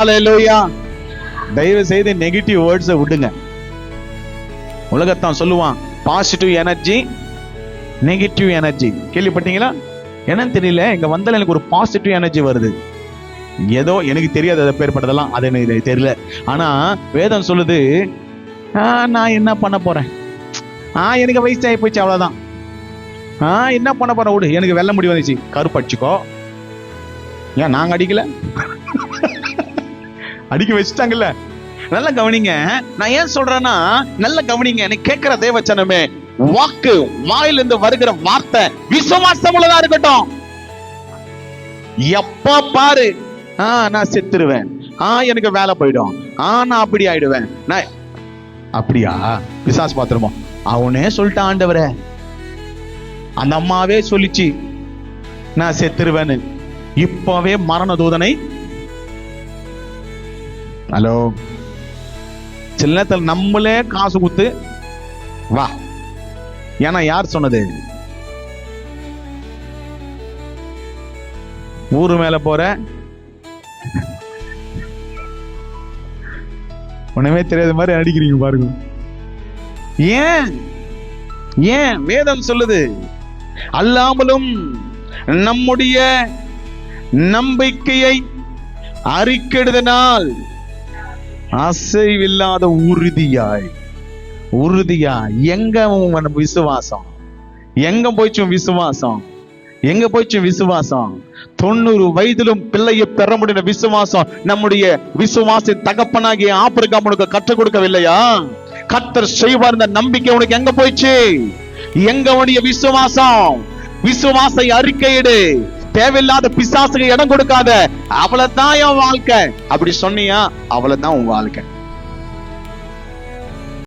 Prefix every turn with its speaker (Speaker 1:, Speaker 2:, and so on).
Speaker 1: ஹல்லேலூயா. தயவு செய்து நெகட்டிவ் வேர்ட்ஸை விடுங்க. உலகத்தான் சொல்லுவான் பாசிட்டிவ் எனர்ஜி, நெகட்டிவ் எனர்ஜி. கேள்விப்பட்டீங்களா? என்னன்னு தெரியல, இங்க வந்தால எனக்கு ஒரு பாசிட்டிவ் எனர்ஜி வருது. ஏதோ எனக்கு தெரியாது அதை பேர்பட்டதெல்லாம், அது எனக்கு தெரியல. ஆனா வேதம் சொல்லுது, நான் என்ன பண்ண போறேன், எனக்கு வயசாகி போச்சு, அவ்வளவுதான். என்ன பண்ண போறேன் விடு, எனக்கு வெள்ள முடி வந்துச்சு, கருப்பு அடிச்சுக்கோ. ஏன் நாங்க அடிக்கல? அடிக்க வச்சுட்டாங்கல்ல. நல்ல கவனிங்க. நான் ஏன் சொல்றேன்னா, நல்ல கவனிங்க. எனக்கு கேட்கிற தேவச்சனமே, வாக்கு வாயிலிருந்து வருகிற வார்த்தை விசுவாசம் உள்ளதா இருக்கட்டும். எப்ப பாரு நான் செத்துருவேன், எனக்கு வேலை போயிடும், நான் அப்படி ஆயிடுவேன், நான் அப்படியா? பிசாசு பாத்திரமோ அவனே சொல்லிட்டான் ஆண்டவரே. அந்த அம்மாவே சொல்லிச்சு நான் செத்துருவேன்னு. இப்பவே மரண தூதனை. ஹலோ, சில நேரத்தில் நம்மளே காசு குத்து வா. ஏன்னா யார் சொன்னது? ஊரு மேல போற, ஒண்ணுமே தெரியாத மாதிரி அடிக்கிறீங்க பாருங்க. ஏன் ஏன் வேதம் சொல்லுது, அல்லாமலும் நம்முடைய நம்பிக்கையை அறிக்கையிடுதனால் அசைவில்லாத உறுதியாய். எங்க விசுவாசம்? எங்க போயிச்சு விசுவாசம்? எங்க போயிச்சு விசுவாசம்? 90 வயதிலும் பிள்ளையை பெற முடிய விசுவாசம் நம்முடைய விசுவாச தகப்பனாகிய ஆபிரகாம் உனக்கு கற்றுக் கொடுக்கவில்லையா? கர்த்தர் செய்வார் இந்த நம்பிக்கை உனக்கு எங்க போயிச்சு? எங்க உடைய விசுவாசம்? விசுவாசை அறிக்கையிடு. தேவையில்லாத பிசாசுக்கு இடம் கொடுக்காத. அவ்வளவுதான் என் வாழ்க்கை அப்படி சொன்னியா, அவ்வளவுதான் உன் வாழ்க்கை.